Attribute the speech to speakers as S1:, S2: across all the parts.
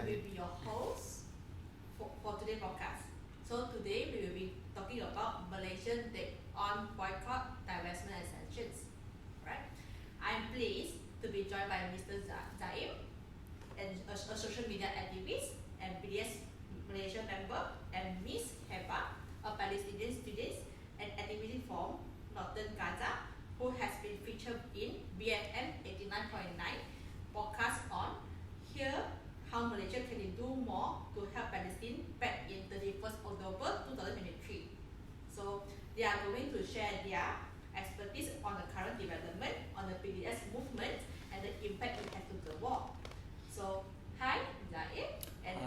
S1: will be your host for today's podcast. So today we will be talking about Malaysian take on boycott, divestment and sanctions. Right? I'm pleased to be joined by Mr. Zaim, and a social media activist and BDS Malaysia member, and Miss Heba, a Palestinian student and activist from Northern Gaza, who has been featured in BFM 89.9 podcast on Here How Malaysia Can Do More to Help Palestine back in 31st October 2023. So they are going to share their expertise on the current development on the PDS movement and the impact it has to the war. So hi Zaim and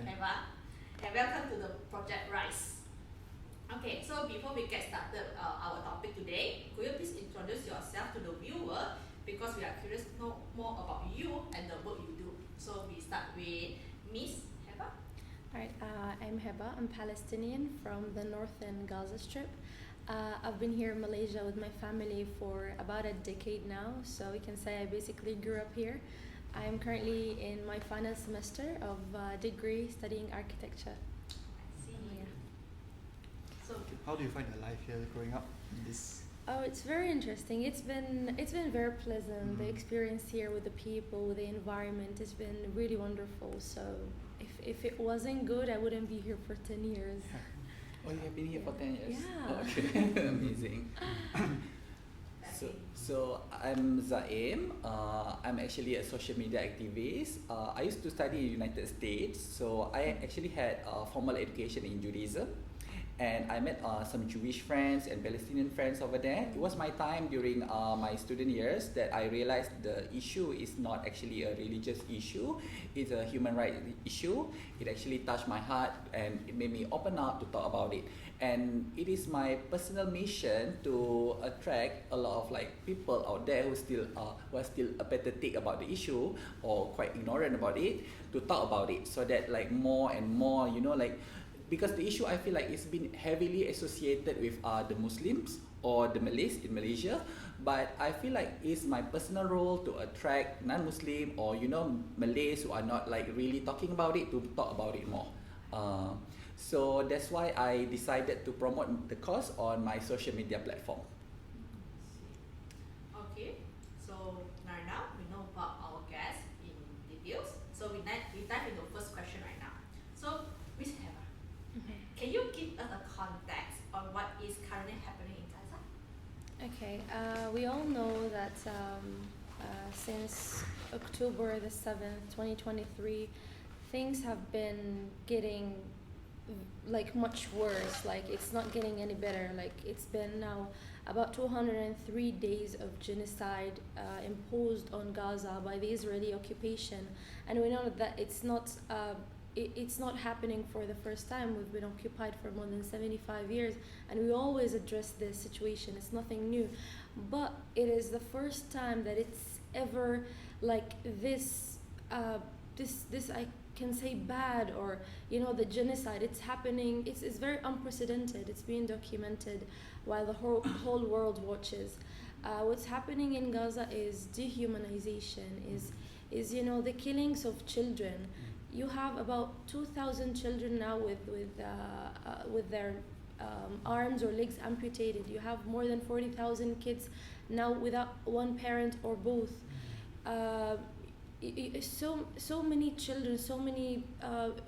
S1: Heba, and welcome to the Project Rise. Okay, so before we get started our topic today, could you please introduce yourself to the viewer, because we are curious to know more about you and the work you do. So we start with Miss Heba.
S2: Alright, I'm Heba. I'm Palestinian from the Northern Gaza Strip. I've been here in Malaysia with my family for about a decade now, so we can say I basically grew up here. I am currently in my final semester of degree studying architecture.
S1: I see.
S2: Yeah.
S1: So
S3: How do you find your life here growing up in this?
S2: Oh, it's very interesting. It's been very pleasant. The experience here with the people, with the environment, has been really wonderful. So if it wasn't good, I wouldn't be here for 10 years.
S4: Oh, you have been here for 10 years?
S2: Yeah.
S4: Oh, okay, amazing. So I'm Zaim. I'm actually a social media activist. I used to study in the United States, so I actually had formal education in Judaism. And I met some Jewish friends and Palestinian friends over there. It was my time during my student years that I realized the issue is not actually a religious issue. It's a human rights issue. It actually touched my heart and it made me open up to talk about it. And it is my personal mission to attract a lot of people out there who are still apathetic about the issue or quite ignorant about it, to talk about it, so that more and more, because the issue I feel like it's been heavily associated with the Muslims or the Malays in Malaysia, but I feel like it's my personal role to attract non-Muslim or Malays who are not really talking about it, to talk about it more. So that's why I decided to promote the cause on my social media platform.
S1: okay, so now we know about our guests in details. So we dive into the first question right now. So Miss Heba, can you give us a context on what is currently happening in Gaza?
S2: Okay, we all know that since October the 7th, 2023, things have been getting much worse. It's not getting any better. It's been now about 203 days of genocide imposed on Gaza by the Israeli occupation, and we know that it's not happening for the first time. We've been occupied for more than 75 years, and we always address this situation. It's nothing new, but it is the first time that it's ever this. This I can say bad, or the genocide. It's happening. It's very unprecedented. It's being documented while the whole world watches. What's happening in Gaza is dehumanization. Is the killings of children. You have about 2,000 children now with their arms or legs amputated. You have more than 40,000 kids now without one parent or both. So many children, so many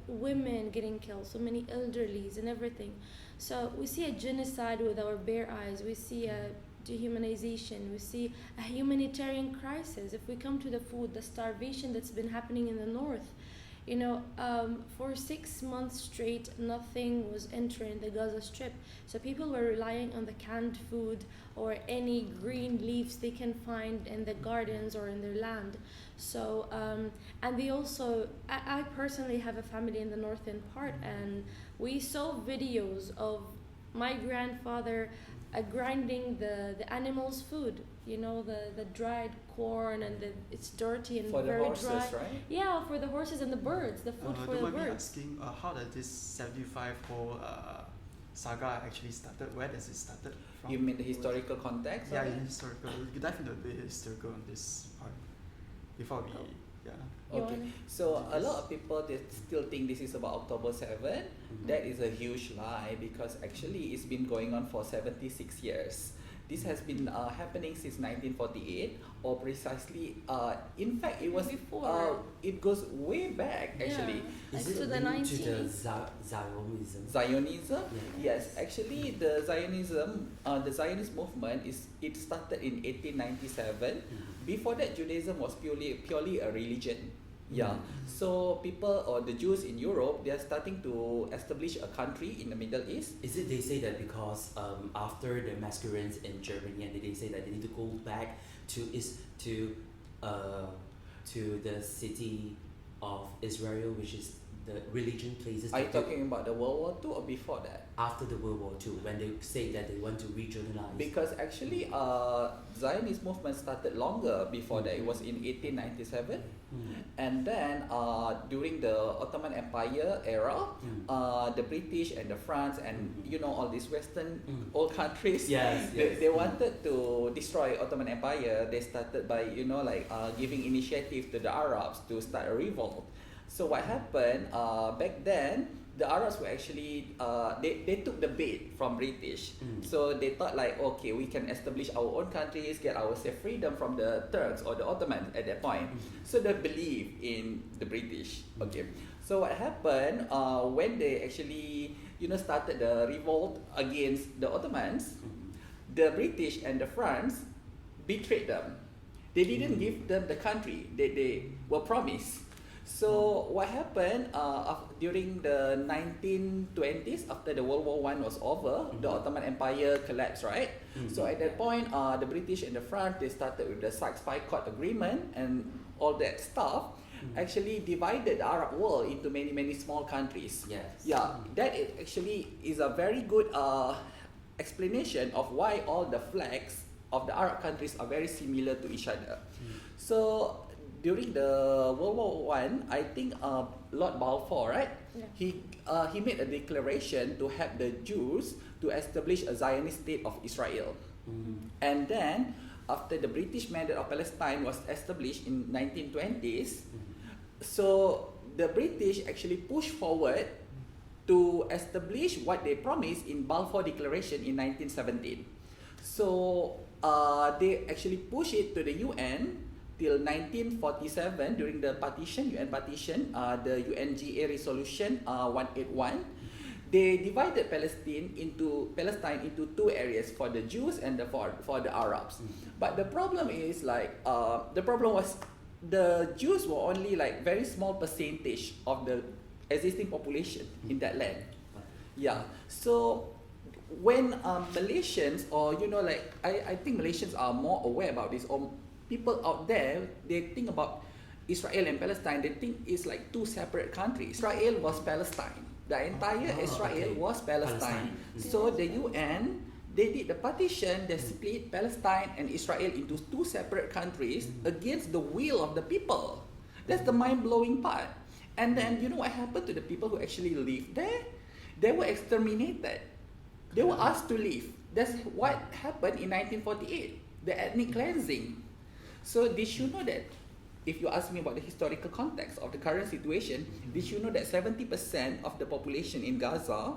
S2: women getting killed, so many elderlies and everything. So we see a genocide with our bare eyes. We see a dehumanization. We see a humanitarian crisis. If we come to the food, the starvation that's been happening in the north. For 6 months straight, nothing was entering the Gaza Strip. So people were relying on the canned food or any green leaves they can find in the gardens or in their land. So, and they also, I personally have a family in the northern part, and we saw videos of my grandfather grinding the animals' food. The dried corn, and it's dirty and
S4: for
S2: very
S4: the horses,
S2: dry.
S4: right?
S2: Yeah, for the horses and the birds, the food for the
S3: Don't mind me
S2: birds.
S3: asking, how does this 75 whole saga actually started? Where does it started from?
S4: You mean the historical context?
S3: Yeah,
S4: of it?
S3: historical. You dive into a bit historical on this part before we Yeah.
S2: You
S4: Okay,
S2: wanna-
S4: so a lot of people they still think this is about October 7. That is a huge lie because actually it's been going on for 76 years. This has been happening since 1948, or precisely, in fact, it was
S2: Before.
S4: it goes way back actually.
S2: Yeah,
S5: Is
S2: like
S5: it
S2: to the
S5: linked to the
S2: 90s.
S5: Zionism?
S4: Zionism,
S5: Yeah.
S4: yes, actually the Zionist movement it started in 1897. Before that, Judaism was purely a religion. Yeah. So people or the Jews in Europe, they are starting to establish a country in the Middle East.
S5: Is it they say that because after the massacres in Germany, and they say that they need to go back to the city of Israel, which is the religion places.
S4: Are you talking about the World War II or before that?
S5: After the World War II, when they say that they want to regionalize?
S4: Because actually, Zionist movement started longer before that. It was in 1897, and then during the Ottoman Empire era, the British and the France and all these Western old countries,
S5: Yes,
S4: they wanted to destroy Ottoman Empire. They started by giving initiative to the Arabs to start a revolt. So what happened back then? The Arabs were actually they took the bait from British. So they thought okay, we can establish our own countries, get ourselves freedom from the Turks or the Ottomans at that point. So they believed in the British. Okay. So what happened when they actually started the revolt against the Ottomans? The British and the France betrayed them. They didn't give them the country they were promised. So what happened during the 1920s, after the World War I was over, the Ottoman Empire collapsed, right? So at that point, the British and the France, they started with the Sykes-Picot Agreement and all that stuff, actually divided the Arab world into many, many small countries.
S5: Yes.
S4: Yeah, that actually is a very good explanation of why all the flags of the Arab countries are very similar to each other. So during the World War I think Lord Balfour, right?
S2: Yeah.
S4: He made a declaration to help the Jews to establish a Zionist state of Israel. And then after the British Mandate of Palestine was established in 1920s, so the British actually pushed forward to establish what they promised in Balfour Declaration in 1917. So they actually pushed it to the UN till 1947 during the UN partition, the UNGA resolution 181. They divided Palestine into two areas, for the Jews and for the Arabs. But the problem is the problem was the Jews were only very small percentage of the existing population in that land. Yeah. So when Malaysians I think Malaysians are more aware about this, or people out there, they think about Israel and Palestine, they think it's like two separate countries. Israel was Palestine. The entire Israel was Palestine. So the UN, they did the partition, they split Palestine and Israel into two separate countries against the will of the people. That's the mind-blowing part. And then you know what happened to the people who actually lived there? They were exterminated. They were asked to leave. That's what happened in 1948, the ethnic cleansing. So did you know that, if you ask me about the historical context of the current situation, did you know that 70% of the population in Gaza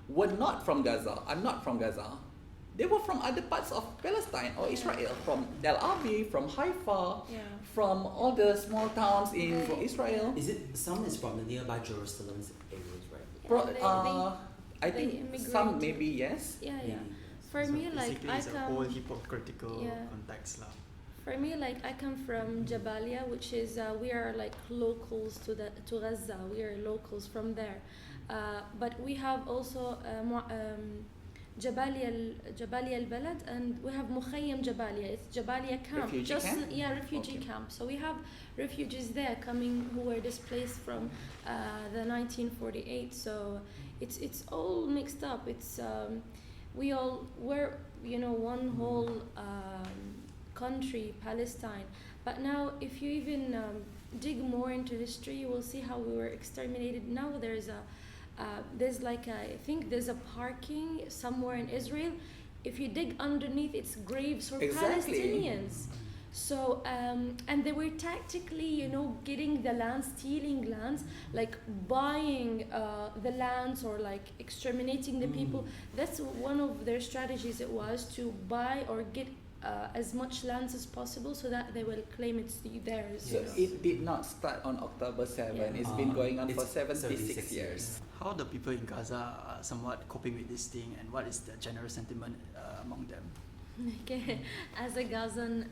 S4: were not from Gaza, are not from Gaza. They were from other parts of Palestine or Israel, from Tel Aviv, from Haifa, from all the small towns in Israel.
S5: Is it some is from the nearby Jerusalem areas, right?
S4: I think some maybe yes.
S2: Yeah.
S5: Maybe.
S2: For
S3: So
S2: me,
S3: basically
S2: I
S3: it's a
S2: come.
S3: whole hypocritical context lah.
S2: For me, I come from Jabalia, which is we are locals to Gaza. We are locals from there, but we have also Jabalia al-Balad, and we have Mukhayyam Jabalia. It's Jabalia camp.
S4: Refugee camp?
S2: Refugee camp. So we have refugees there coming who were displaced from the 1948. So it's all mixed up. It's we all were one whole country, Palestine. But now, if you even dig more into history, you will see how we were exterminated. Now there's I think there's a parking somewhere in Israel. If you dig underneath, it's graves for
S4: Exactly.
S2: Palestinians. So and they were tactically, getting the land, stealing lands, like buying the lands or like exterminating the people. That's one of their strategies. It was to buy or get as much lands as possible so that they will claim it's theirs.
S4: So it did not start on October 7.
S2: Yeah.
S4: It's been going on
S5: It's
S4: for 76
S5: 76
S4: years.
S3: How the people in Gaza are somewhat coping with this thing, and what is the general sentiment among them?
S2: Okay, as a Gazan,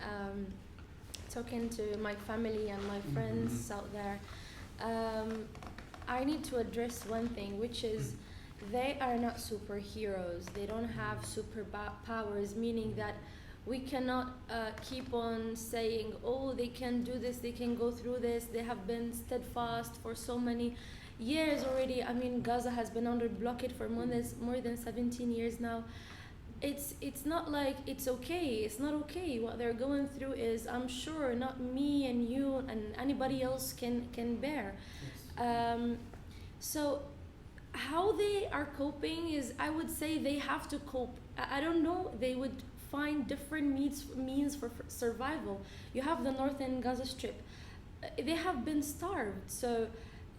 S2: talking to my family and my friends out there, I need to address one thing, which is they are not superheroes. They don't have super powers, meaning that we cannot keep on saying, oh, they can do this, they can go through this. They have been steadfast for so many years already. I mean, Gaza has been under blockade for more than 17 years now. It's not like it's okay. It's not okay. What they're going through is, I'm sure, not me and you and anybody else can bear. So how they are coping is, I would say they have to cope. I don't know, they would find different means for survival. You have the Northern Gaza Strip. They have been starved. So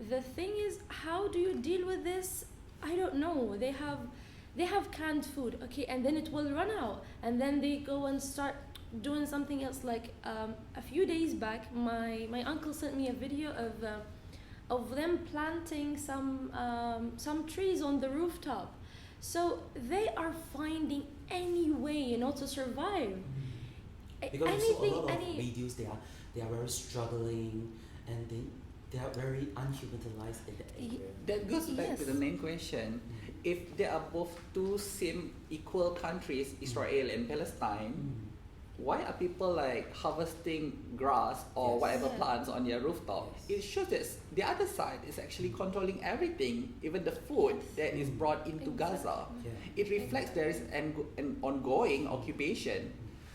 S2: the thing is, how do you deal with this? I don't know. They have canned food, okay, and then it will run out, and then they go and start doing something else. Like a few days back, my uncle sent me a video of them planting some trees on the rooftop. So they are finding any way, to survive.
S5: Because I saw a lot of videos, they are very struggling, and they are very unhumanized in the area.
S4: That goes back to the main question. If there are both two same equal countries, Israel and Palestine, why are people like harvesting grass or whatever plants on their rooftop? It shows that the other side is actually controlling everything, even the food that is brought into Gaza. It reflects there is an ongoing occupation.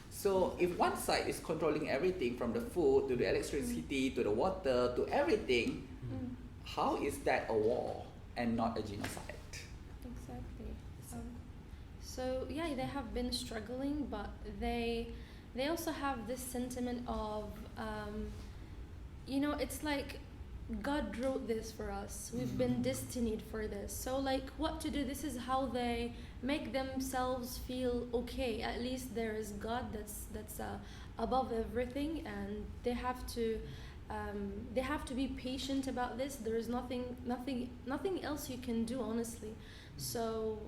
S4: So if one side is controlling everything from the food to the electricity to the water to everything, how is that a war and not a genocide?
S2: Exactly. So yeah, they have been struggling, but they also have this sentiment of, it's like God wrote this for us. We've been destined for this. So like, what to do? This is how they make themselves feel okay. At least there is God that's above everything, and they have to be patient about this. There is nothing else you can do, honestly. So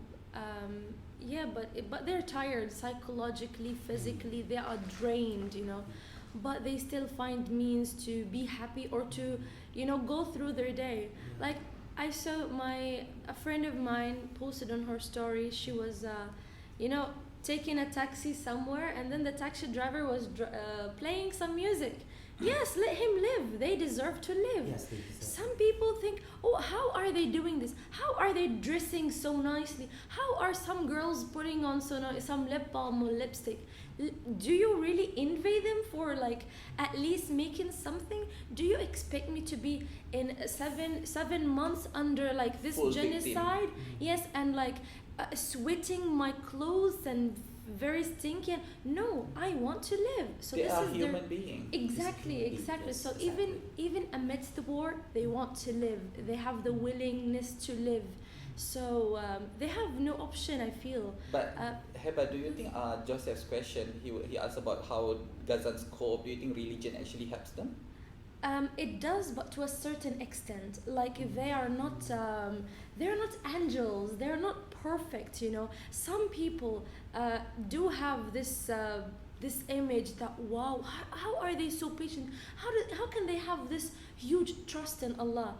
S2: but they're tired psychologically, physically. They are drained, but they still find means to be happy or to go through their day. Like, I saw a friend of mine posted on her story. She was taking a taxi somewhere, and then the taxi driver was playing some music. Yes, let him live. They deserve to live.
S5: Yes, they deserve.
S2: Some people think, oh, how are they doing this? How are they dressing so nicely? How are some girls putting on some lip balm or lipstick? Do you really envy them for like at least making something? Do you expect me to be in 7 months under like this
S4: Full
S2: genocide?
S4: victim.
S2: Yes, and like sweating my clothes and very stinky? No, I want to live. So
S4: They
S2: this
S4: are
S2: is
S4: human beings.
S2: Exactly.
S5: Yes,
S2: So
S5: exactly.
S2: even amidst the war, they want to live. They have the willingness to live. So they have no option, I feel.
S4: But Heba, do you think Joseph's question, he asked about how Gazans cope, do you think religion actually helps them?
S2: It does, but to a certain extent. Like, they are not angels. They're not perfect. Some people do have this image that, wow, how are they so patient? How can they have this huge trust in Allah?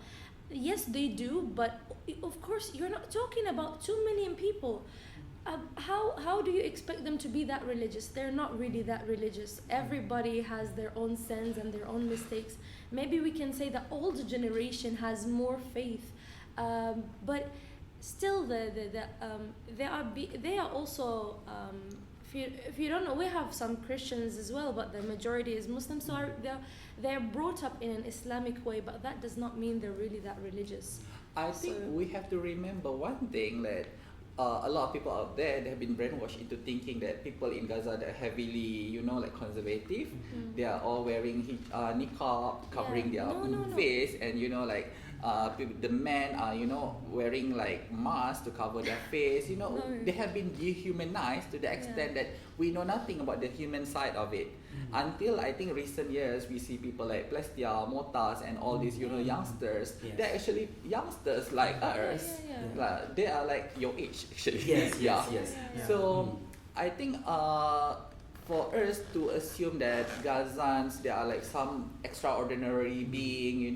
S2: Yes, they do, but of course you're not talking about 2 million people. How do you expect them to be that religious? They're not really that religious. Everybody has their own sins and their own mistakes. Maybe we can say the older generation has more faith, but still they are also. If you don't know, we have some Christians as well, but the majority is Muslims. So they're brought up in an Islamic way, but that does not mean they're really that religious.
S4: I think we have to remember one thing, that a lot of people out there, they have been brainwashed into thinking that people in Gaza that are heavily, like conservative, they are all wearing niqab, covering their face, and the men are wearing like masks to cover their face. They have been dehumanized to the extent that we know nothing about the human side of it. Until I think recent years, we see people like Plestia, Motas, and all these youngsters.
S5: Yes.
S4: They're actually youngsters like us. Like, they are like your age actually.
S5: Yes.
S4: So I think for us to assume that Gazans, they are like some extraordinary being,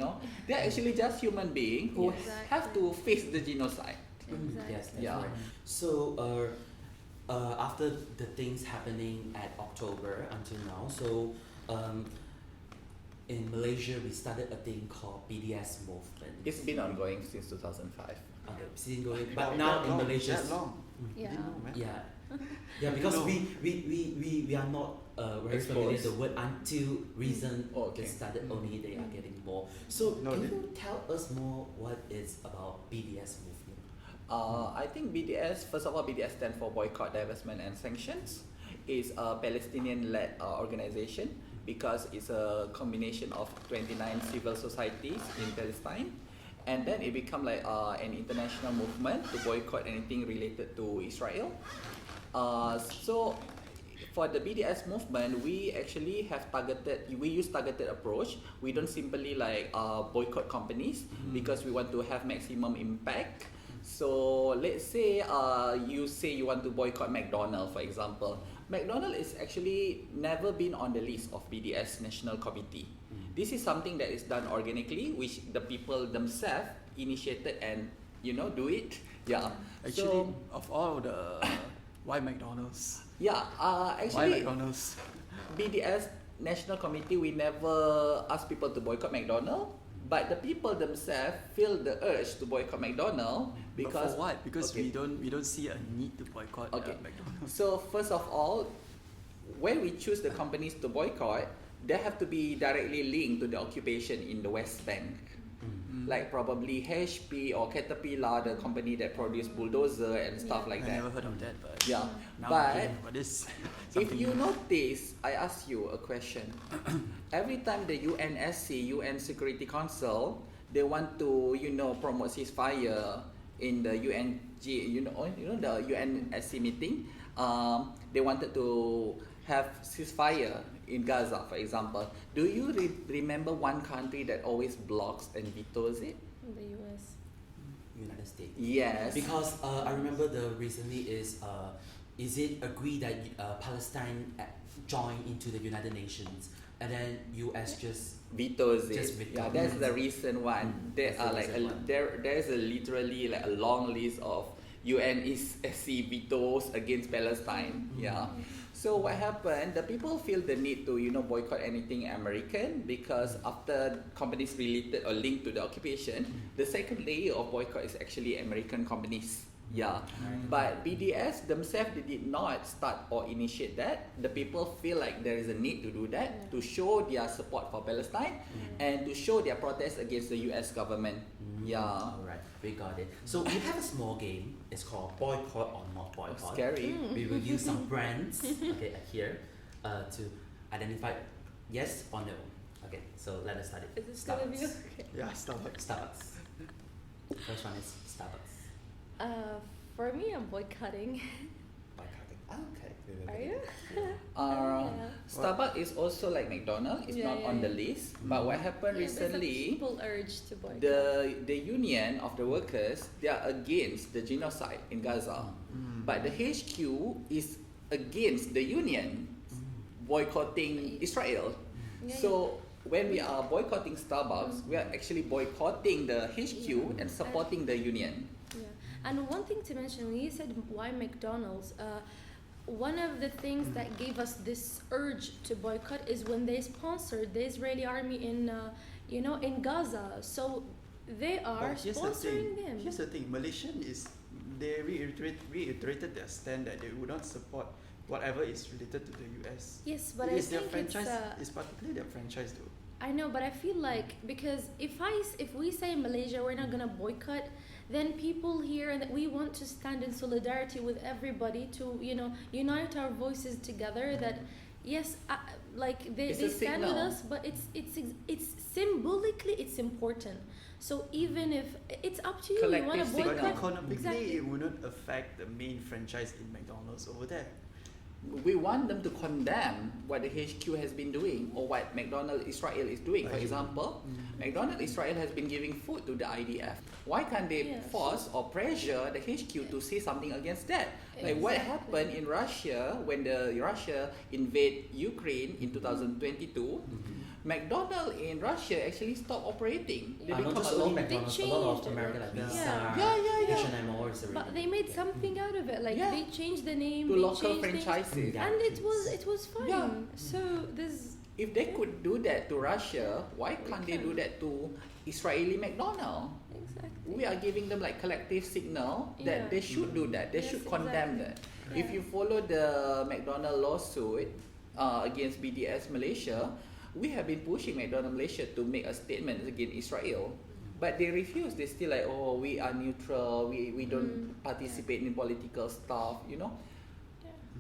S4: they're actually just human beings who have to face the genocide.
S5: Yes, that's right. So after the things happening at October until now, so in Malaysia we started a thing called BDS movement.
S4: It's been ongoing since 2005.
S5: Okay, still going, but now in Malaysia,
S3: that long.
S2: Yeah.
S3: Didn't know, man.
S5: yeah, because we are not very familiar with the word until recent it started. Only they are getting more. So can you tell us more what is about BDS movement?
S4: I think BDS, first of all, BDS stands for Boycott, Divestment and Sanctions. It's a Palestinian-led organization because it's a combination of 29 civil societies in Palestine. And then it became like an international movement to boycott anything related to Israel. So for the BDS movement, we actually have we use targeted approach. We don't simply like boycott companies because we want to have maximum impact. So let's say you want to boycott McDonald's, for example. McDonald's is actually never been on the list of BDS National Committee. This is something that is done organically, which the people themselves initiated and do it. Yeah.
S3: Actually,
S4: so,
S3: of all the why McDonald's?
S4: Yeah.
S3: Why
S4: Actually,
S3: McDonald's?
S4: BDS National Committee, we never ask people to boycott McDonald's, but the people themselves feel the urge to boycott McDonald's because.
S3: But for what? Because we don't see a need to boycott McDonald's.
S4: So first of all, when we choose the companies to boycott, they have to be directly linked to the occupation in the West Bank. Like probably HP or Caterpillar, the company that produce bulldozer and stuff like
S3: I
S4: that.
S3: never heard of that, but
S4: Yeah,
S3: now
S4: but
S3: I'm hearing about this.
S4: if you notice, I ask you a question. Every time the UNSC, UN Security Council, they want to promote ceasefire in the UNG, the UNSC meeting. They wanted to have ceasefire in Gaza, for example. Do you remember one country that always blocks and vetoes it?
S2: The US.
S5: United States.
S4: Yes.
S5: Because I remember recently is it agreed that Palestine join into the United Nations, and then US just
S4: vetoes it.
S5: Just veto.
S4: Yeah, that's the recent one. There are like there's literally like a long list of UNSC vetoes against Palestine. Yeah. So what happened? The people feel the need to boycott anything American because after companies related or linked to the occupation, the second layer of boycott is actually American companies. Yeah, but BDS themselves, they did not start or initiate that. The people feel like there is a need to do that to show their support for Palestine and to show their protest against the US government. Yeah.
S5: Alright, we got it. So we have a small game. It's called Boycott or Not Boycott.
S4: Scary.
S5: We will use some brands here to identify yes or no. Okay, so let us start it.
S2: Is it still a view?
S3: Yeah, Starbucks.
S5: Starbucks. First one is Starbucks.
S2: For me, I'm boycotting.
S5: Boycotting. Okay.
S2: Are you?
S4: Starbucks is also like McDonald's. It's not on the list. But what happened recently?
S2: People urge to boycott.
S4: The union of the workers, they are against the genocide in Gaza, but the HQ is against the union boycotting Israel. So when we are boycotting Starbucks, we are actually boycotting the HQ and supporting the union.
S2: Yeah, and one thing to mention, when you said why McDonald's, one of the things that gave us this urge to boycott is when they sponsored the Israeli army in Gaza. So they are sponsoring them.
S3: Here's the thing. Malaysian they reiterated their stand that they would not support whatever is related to the US.
S2: Yes, but
S3: it's
S2: I
S3: their
S2: think
S3: franchise. It's particularly their franchise though.
S2: I know, but I feel like because if we say in Malaysia we're not gonna boycott, then people here, and we want to stand in solidarity with everybody to, unite our voices together. That yes, like they stand with us, but it's symbolically it's important. So even if it's up to you, you want to boycott.
S3: But economically,
S2: exactly.
S3: it wouldn't affect the main franchise in McDonald's over there.
S4: We want them to condemn what the HQ has been doing or what McDonald's Israel is doing. For example, McDonald's Israel has been giving food to the IDF. Why can't they force or pressure the HQ to say something against that? Like what happened in Russia when Russia invade Ukraine in 2022? McDonald's in Russia actually stopped operating. They become
S5: not just only McDonald's, a lot of American like Visa, H&M,
S2: But they made something out of it. Like they changed the name
S4: to
S2: they
S4: local
S2: changed
S4: franchises,
S2: and it was fine.
S4: Yeah.
S2: So this.
S4: If they could do that to Russia, why can't they do that to Israeli McDonald's?
S2: Exactly.
S4: We are giving them like collective signal that they should do that. They should condemn that.
S2: Yeah.
S4: If you follow the McDonald lawsuit against BDS Malaysia, we have been pushing McDonald Malaysia to make a statement against Israel. But they refuse. They still like, oh, we are neutral. We don't participate in political stuff, Yeah.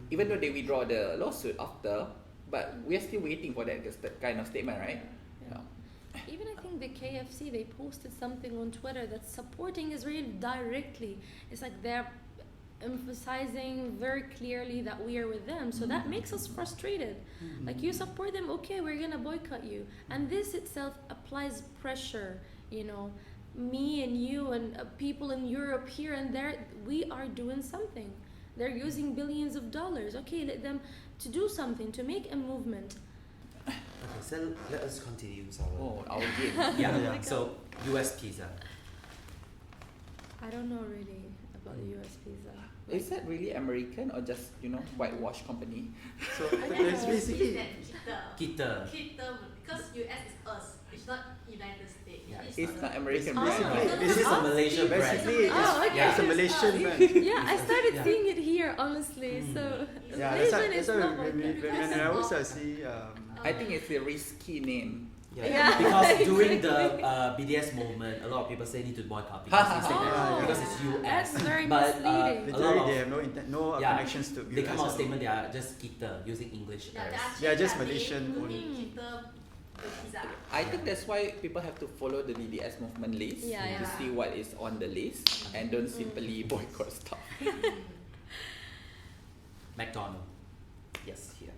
S4: Even though they withdraw the lawsuit after, but we are still waiting for that kind of statement, right?
S2: Yeah. Even I think the KFC, they posted something on Twitter that's supporting Israel directly. It's like they're emphasizing very clearly that we are with them. So that makes us frustrated. Like, you support them, okay, we're gonna boycott you. And this itself applies pressure, me and you and people in Europe here and there, we are doing something. They're using billions of dollars. Okay, let them to do something, to make a movement.
S5: Okay, so let us continue
S4: our game.
S5: Yeah. So US pizza.
S2: I don't know really about the US pizza.
S4: Is that really American or just whitewash company?
S3: So it's basically
S5: Kita.
S1: Because US is us, it's not United States.
S4: It's not American
S3: basically,
S4: brand.
S5: This is a Malaysia brand.
S3: basically it's a Malaysian brand.
S2: Yeah, I started seeing it here, honestly. So
S3: That's
S2: Malaysian is
S3: why
S2: not
S3: when I also see
S4: I think it's a risky name.
S5: Yeah. Because during the BDS movement, a lot of people say need to boycott because it's US.
S2: That's very
S5: but
S2: misleading.
S3: literally they have no connections to
S5: They
S3: US
S5: come out
S3: at
S5: statement they are just kita using English.
S3: They are just Malaysian only.
S4: I think that's why people have to follow the BDS movement list to see what is on the list and don't simply boycott stuff.
S5: McDonald's. Yes, here.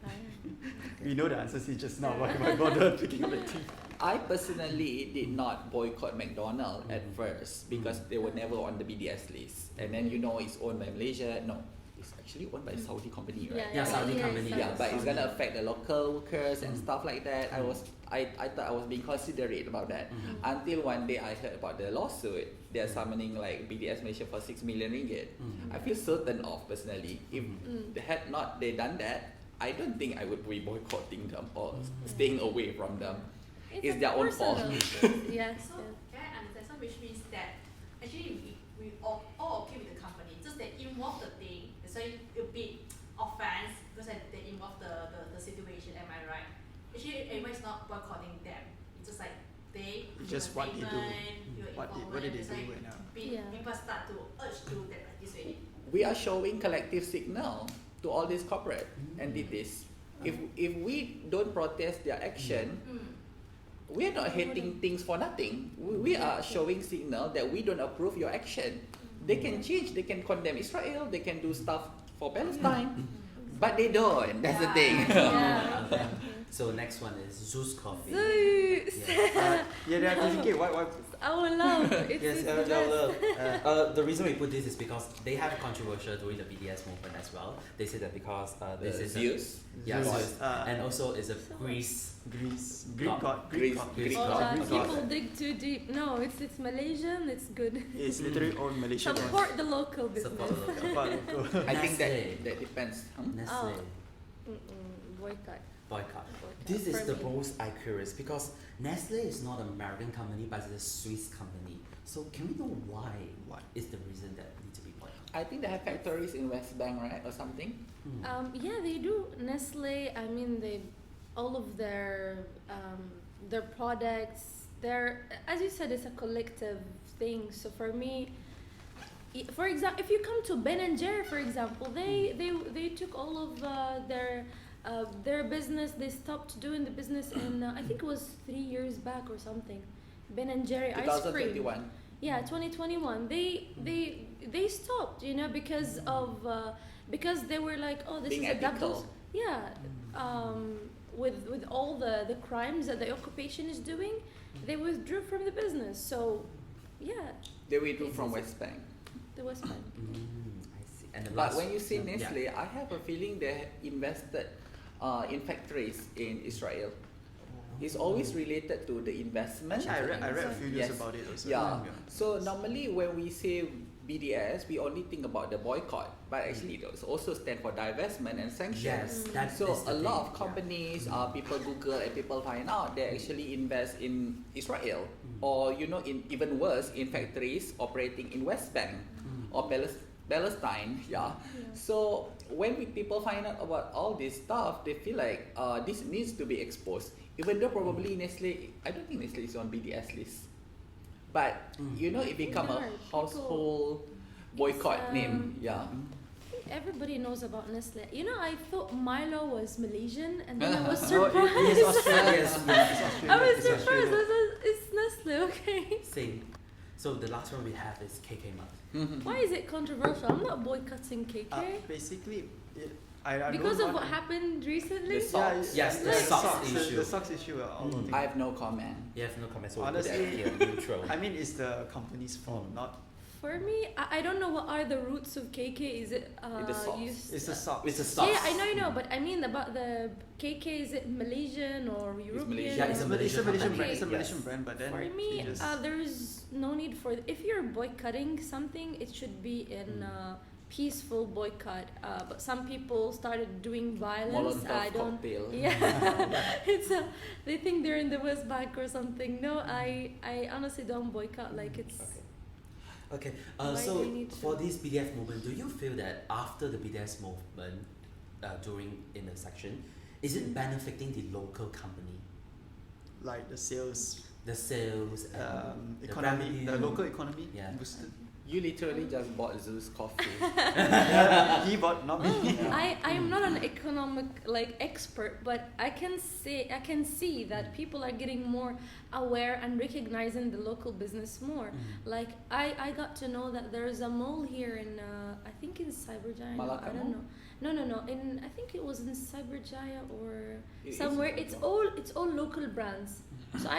S3: We know the answers just now. Why bother picking up the thing?
S4: I personally did not boycott McDonald's at first because they were never on the BDS list. And then it's owned by Malaysia. No, it's actually owned by a Saudi company, right?
S5: Yeah, Saudi company.
S4: Yeah, but it's gonna affect the local workers and stuff like that. I thought I was being considerate about that until one day I heard about the lawsuit. They're summoning like BDS Malaysia for 6 million ringgit. I feel certain of personally. If they had not done that, I don't think I would be boycotting them or staying away from them. It's their own fault.
S2: Yes.
S1: So can I understand? So which means that actually we all okay with the company, just they involve the thing, so it'll be offense because they involve the situation. Am I right? Actually, everyone's not boycotting them. It's just like they
S3: Just what they do. What did they do
S1: like
S3: right now?
S1: People start to urge to that this way.
S4: We are showing collective signal to all these corporate entities. If we don't protest their action, we are not hating things for nothing. We are showing signal that we don't approve your action. They can change, they can condemn Israel, they can do stuff for Palestine, but they don't. That's the thing.
S5: So next one is Zeus Coffee.
S2: Zeus.
S3: They are thinking why
S2: Our love.
S5: Yes,
S2: It's the best.
S5: the reason we put this is because they have controversial during the BDS movement as well. They say that because this is
S4: Zeus.
S5: Zeus, and also is a Greek god.
S2: People dig too deep. No, it's Malaysian. It's good.
S3: It's literally all Malaysian.
S2: Support the local business.
S5: Support the local.
S4: I think that depends.
S5: Nestle.
S2: Boycott.
S5: This is
S2: For
S5: the
S2: me.
S5: most I curious because Nestle is not an American company but it's a Swiss company. So can we know why? What is the reason that need to be boycotted?
S4: I think they have factories in West Bank, right, or something.
S2: Yeah, they do. Nestle. I mean, all of their products. They're, as you said, it's a collective thing. So for me, For example, if you come to Ben and Jerry, for example, they took all of their business. They stopped doing the business in I think it was 3 years back or something. Ben and Jerry ice cream.
S4: 2021.
S2: Yeah, 2021. They stopped, you know, because of because they were like, oh, this
S4: Being
S2: is a double.
S4: ethical.
S2: Yeah. With all the crimes that the occupation is doing, they withdrew from the business. So, yeah.
S4: They withdrew from West Bank.
S2: The West Bank.
S5: I see. And the
S4: But
S5: last,
S4: when you say
S5: yeah.
S4: Nestle, I have a feeling they invested in factories in Israel. It's always related to the investment.
S3: Actually, I read a few news
S4: Yes.
S3: about it also.
S4: Yeah. So normally when we say BDS, we only think about the boycott, but actually it also stands for divestment and sanctions.
S5: Yes, that
S4: So
S5: is the
S4: a lot
S5: thing,
S4: of companies, people Google and people find out they actually invest in Israel, or you know, in even worse, in factories operating in West Bank or Palestine. Yeah. So when people find out about all this stuff, they feel like this needs to be exposed. Even though probably Nestle, I don't think Nestle is on BDS list, but you know, it become a household boycott name. Yeah.
S2: I think everybody knows about Nestle. You know, I thought Milo was Malaysian, and then I was
S3: No,
S2: surprised.
S5: It is Australia.
S3: It's Australia.
S2: I was
S3: It's
S2: surprised.
S3: Australia.
S2: I thought it's Nestle. Okay.
S5: Same. So the last one we have is KK Mart.
S2: Why is it controversial? I'm not boycotting KK
S3: Basically, I
S2: because
S3: don't
S2: of what
S3: want-
S2: happened recently.
S4: The socks.
S5: Yes, the
S2: Like-
S5: socks issue.
S3: The socks issue.
S4: I have no comment.
S5: You have no comments. So
S3: Honestly,
S5: we'll put that here, neutral.
S3: I mean, it's the company's fault, not.
S2: For me, I don't know what are the roots of KK. Is it
S4: With the socks.
S3: It's the socks.
S5: It's the socks.
S2: Yeah, I know, but I mean about the KK. Is it Malaysian or European?
S4: Malaysian.
S5: Yeah, it's a
S2: or-
S5: Malaysian
S3: Malaysian
S5: company.
S3: brand. It's a
S5: Yes.
S3: Malaysian brand, but then
S2: For me,
S3: it just-
S2: there's no need for if you're boycotting something, it should be in peaceful boycott. But some people started doing violence.
S4: Molotov
S2: I don't.
S4: cocktail.
S2: Yeah, they think they're in the West Bank or something. No, I honestly don't boycott. Like it's.
S5: Okay.
S2: Why
S5: So
S2: do we need to-
S5: for this BDS movement, do you feel that after the BDS movement, during in the section, is it benefiting the local company,
S3: like the sales,
S5: the sales, the
S3: economy,
S5: revenue?
S3: the local economy
S5: Yeah.
S3: boosted.
S4: You literally just bought Zeus coffee.
S3: He bought, not me.
S2: I'm not an economic expert, but I can see that people are getting more aware and recognizing the local business more. Like I got to know that there is a mall here in I think in Cyberjaya.
S4: Malacca
S2: I don't know. No. In I think it was in Cyberjaya or
S4: It is
S2: somewhere.
S4: in
S2: It's all local brands. So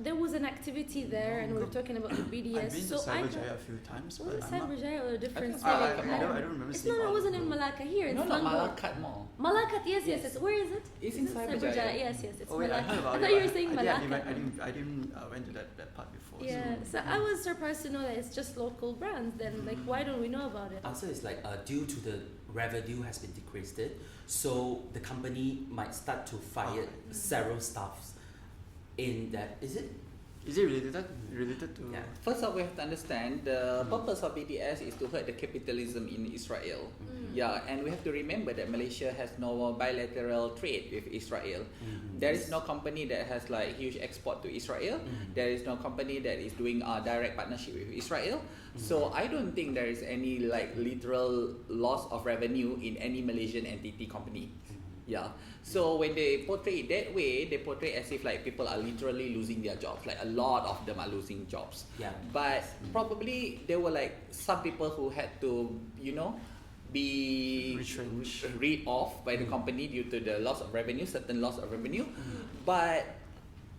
S2: there was an activity there, and we were talking about the BDS.
S3: I've been to
S2: so I got.
S3: Cyberjaya a few times,
S2: Was it
S3: but I'm not.
S2: Cyberjaya or a different
S4: it's
S2: spelling?
S4: Malacca Mall.
S3: I don't remember
S2: It's
S3: seeing
S2: no,
S3: all
S2: it wasn't
S3: of
S2: in
S3: them.
S2: Malacca here. It's
S4: No,
S2: Langkawi.
S4: Malakat Mall.
S2: Malakat, yes.
S5: Yes.
S2: Where is it?
S4: It's in
S2: Is it
S4: Cyberjaya.
S2: Yes, it's
S3: Oh wait, I
S2: Malacca.
S3: heard about
S2: I
S3: it.
S2: thought you
S3: but
S2: were saying
S3: I
S2: Malacca.
S3: didn't went to that part before.
S2: Yeah, so I was surprised to know that it's just local brands. Then, like, why don't we know about it?
S5: Answer is like due to the revenue has been decreased, so the company might start to fire several staffs. In that, is it?
S3: Is it related to?
S5: Yeah.
S4: First off, we have to understand the purpose of BDS is to hurt the capitalism in Israel. Yeah, and we have to remember that Malaysia has no bilateral trade with Israel. There is no company that has like huge export to Israel. There is no company that is doing a direct partnership with Israel. So I don't think there is any like literal loss of revenue in any Malaysian entity company. Yeah. So when they portray it that way, they portray as if like people are literally losing their jobs. Like a lot of them are losing jobs.
S5: Yeah.
S4: But probably there were like some people who had to, be
S3: Retrenched.
S4: read off by the company due to the loss of revenue, certain loss of revenue. But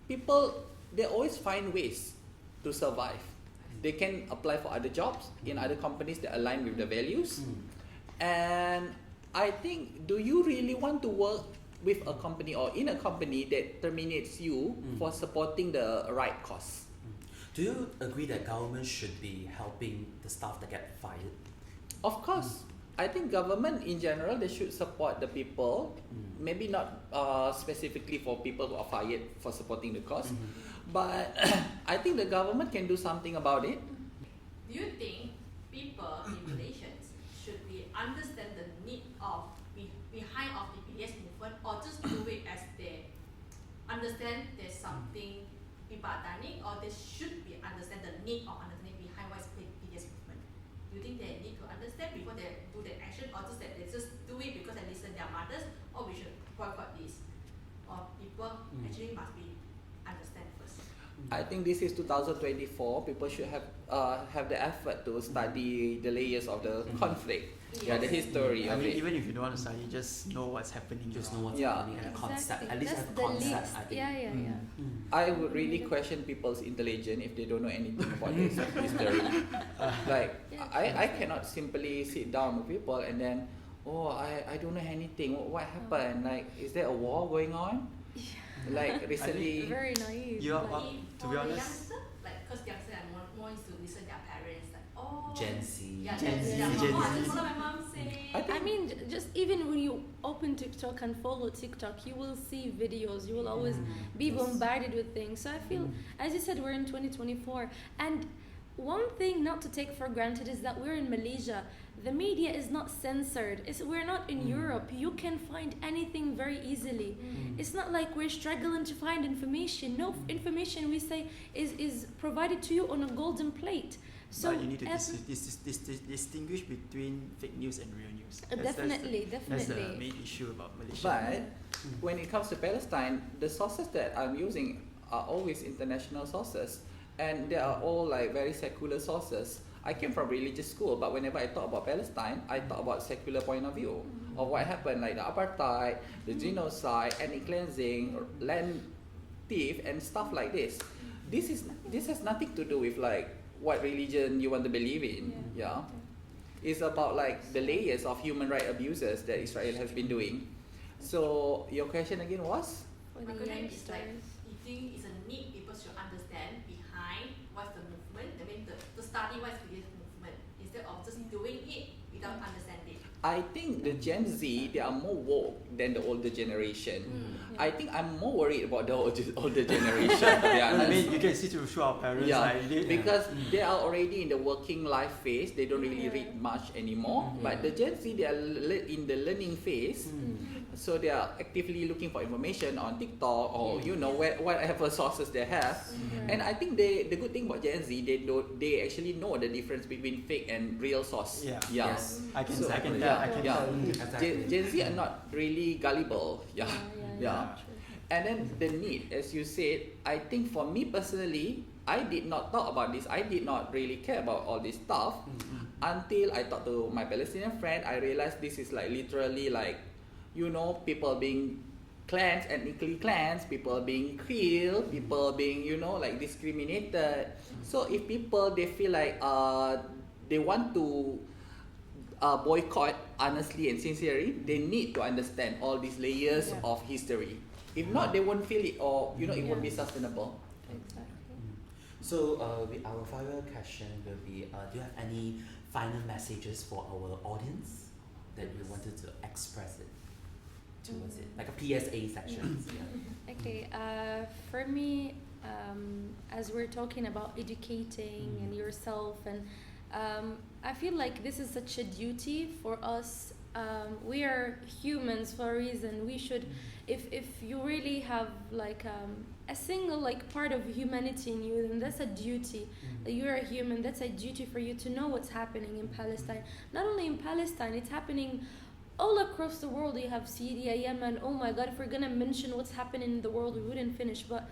S4: people, they always find ways to survive. They can apply for other jobs in other companies that align with the values. And I think, do you really want to work with a company or in a company that terminates you for supporting the right cause?
S5: Do you agree that government should be helping the staff that get fired?
S4: Of course. I think government in general, they should support the people. Maybe not specifically for people who are fired for supporting the cause. But I think the government can do something about it.
S1: Do you think people in Malaysia should be understand the need of behind of the BDS movement, or just do it as they understand there's something people are done, or they should be understand the need of understanding behind what is BDS movement? Do you think they need to understand before they do the action, or just that they just do it because they listen their mothers, or we should boycott this, or people actually must be understand first?
S4: I think this is 2024. People should have the effort to study the layers of the conflict, the history
S3: I
S4: of
S3: mean,
S4: it.
S3: even if you don't want to study, just know what's happening.
S5: Just know what's
S4: Yeah.
S5: happening and a concept. At least
S2: That's
S5: have a
S2: the
S5: concept,
S2: least.
S5: I think.
S2: Yeah.
S4: I would really question people's intelligence if they don't know anything about this history. Like, I cannot simply sit down with people and then, I don't know anything. What happened? Like, is there a war going on? Like, recently.
S2: Very naive.
S3: You are,
S2: like,
S3: to be honest,
S1: youngster, like, because youngster are more used to listen to their parents, like,
S5: Gen Z.
S1: yeah,
S3: Gen Z,
S1: yeah,
S3: Gen
S1: oh, I
S3: Z.
S1: just follow my mom say.
S2: I mean, just even when you open TikTok and follow TikTok, you will see videos. You will always be bombarded with things. So I feel, as you said, we're in 2024, and one thing not to take for granted is that we're in Malaysia. The media is not censored. We're not in Europe. You can find anything very easily. It's not like we're struggling to find information. No information we say is provided to you on a golden plate. So
S3: but you need to distinguish between fake news and real news.
S2: Definitely.
S3: That's the main issue about Malaysia.
S4: But when it comes to Palestine, the sources that I'm using are always international sources, and they are all like very secular sources. I came from religious school, but whenever I talk about Palestine, I talk about secular point of view of what happened, like the apartheid, the genocide, ethnic cleansing, land thief, and stuff like this. This has nothing to do with like what religion you want to believe in. It's about like the layers of human rights abuses that Israel has been doing. So your question again was?
S2: for
S1: My
S2: the
S1: question is like,
S2: youngsters.
S1: you think it's a need people should understand behind what's the movement, I mean to study what's this movement, instead of just doing it without understanding.
S4: I think the Gen Z, they are more woke than the older generation. I think I'm more worried about the older generation, to be honest.
S3: I mean, you can see through our parents.
S4: Because they are already in the working life phase. They don't really read much anymore. But the Gen Z, they are in the learning phase. So they are actively looking for information on TikTok or whatever sources they have. And I think the good thing about Gen Z, they actually know the difference between fake and real source.
S5: Yes.
S3: I can tell.
S4: Gen Z are not really gullible. And then the need, as you said, I think for me personally, I did not talk about this. I did not really care about all this stuff until I talked to my Palestinian friend. I realized this is like literally like, people being cleansed, ethnically cleansed, people being killed, people being, like discriminated. So if people, they feel like they want to boycott honestly and sincerely, they need to understand all these layers of history. If not, they won't feel it, or it won't be sustainable.
S2: Exactly.
S5: So our final question will be, do you have any final messages for our audience that you wanted to express it towards it, like a PSA section?
S2: Okay, for me, as we're talking about educating and yourself, and I feel like this is such a duty for us. We are humans for a reason. We should, if you really have like a single like part of humanity in you, then that's a duty. That you're a human, that's a duty for you to know what's happening in Palestine. Not only in Palestine, it's happening all across the world. You have Syria, Yemen. Oh my God, if we're gonna mention what's happening in the world, we wouldn't finish. But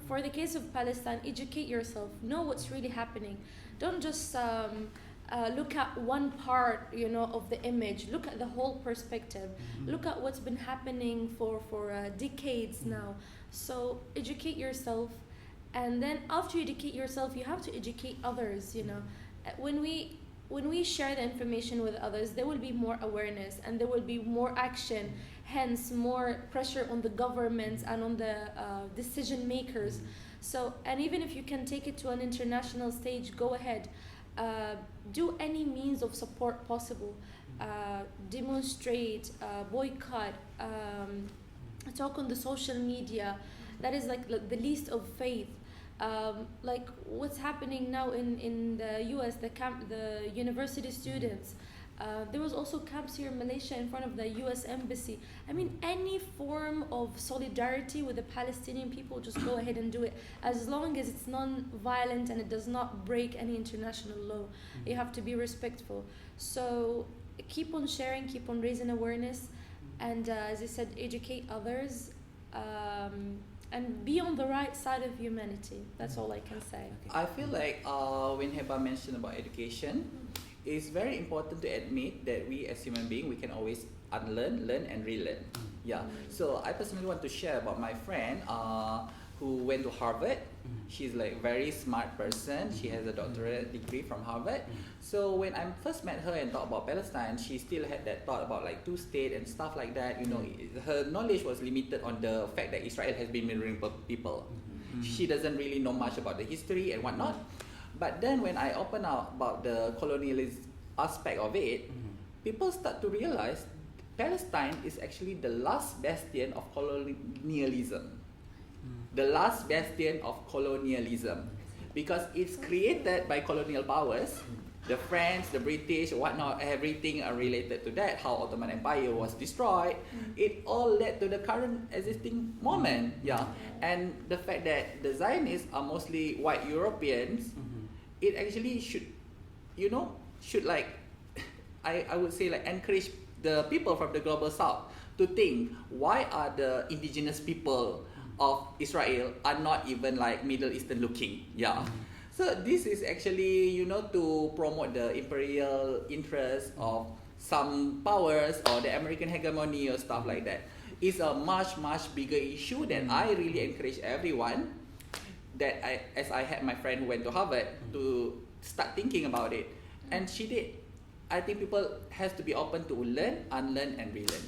S2: for the case of Palestine, educate yourself. Know what's really happening. Don't just look at one part, of the image. Look at the whole perspective. Look at what's been happening for decades now. So educate yourself, and then after you educate yourself, you have to educate others. When we share the information with others, there will be more awareness and there will be more action, hence more pressure on the governments and on the decision makers. So, and even if you can take it to an international stage, go ahead. Do any means of support possible. Demonstrate, boycott, talk on the social media. That is like the least of faith. Like what's happening now in the US, the university students, There was also camps here in Malaysia in front of the US embassy. I mean, any form of solidarity with the Palestinian people, just go ahead and do it, as long as it's non-violent and it does not break any international law. You have to be respectful. So keep on sharing, keep on raising awareness, and as I said, educate others, and be on the right side of humanity. That's all I can say.
S4: I feel like when Heba mentioned about education, it's very important to admit that we as human beings, we can always unlearn, learn and relearn. Yeah. So I personally want to share about my friend who went to Harvard. She's like very smart person. She has a doctorate degree from Harvard. So when I first met her and talked about Palestine, she still had that thought about like two-state and stuff like that. You know, her knowledge was limited on the fact that Israel has been murdering people. She doesn't really know much about the history and whatnot. But then when I open up about the colonialist aspect of it, people start to realize Palestine is actually the last bastion of colonialism. The last bastion of colonialism, because it's created by colonial powers, the French, the British, whatnot, everything are related to that, how Ottoman Empire was destroyed. It all led to the current existing moment, yeah. And the fact that the Zionists are mostly white Europeans, it actually should, you know, should like, I would say like encourage the people from the global south to think, why are the indigenous people of Israel are not even like Middle Eastern looking, yeah. So this is actually, you know, to promote the imperial interest of some powers or the American hegemony or stuff like that. It's a much bigger issue that I really encourage everyone that as I had my friend who went to Harvard to start thinking about it, and she did. I think people has to be open to learn, unlearn and relearn.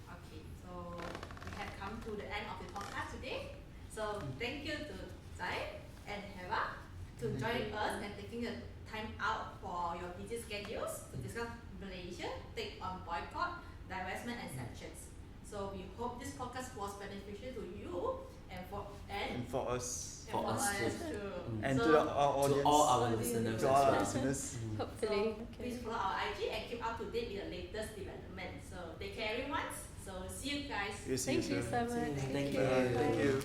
S1: Okay, so we have come to the end of the podcast today. So thank you to Zaim and Heba to join us and taking the time out for your busy schedules to discuss Malaysia take on boycott, divestment and sanctions. So we hope this podcast was beneficial to you and for us
S5: For us too.
S3: and
S1: so
S3: to our audience,
S5: To all our listeners.
S3: to all our
S5: as well.
S3: listeners.
S2: Hopefully.
S1: So please follow our IG and keep up to date with the latest development. So take care everyone. So see you guys.
S3: We'll see
S2: Thank you
S3: soon.
S2: so much.
S5: Thank you.
S3: Thank
S2: Bye.
S3: you.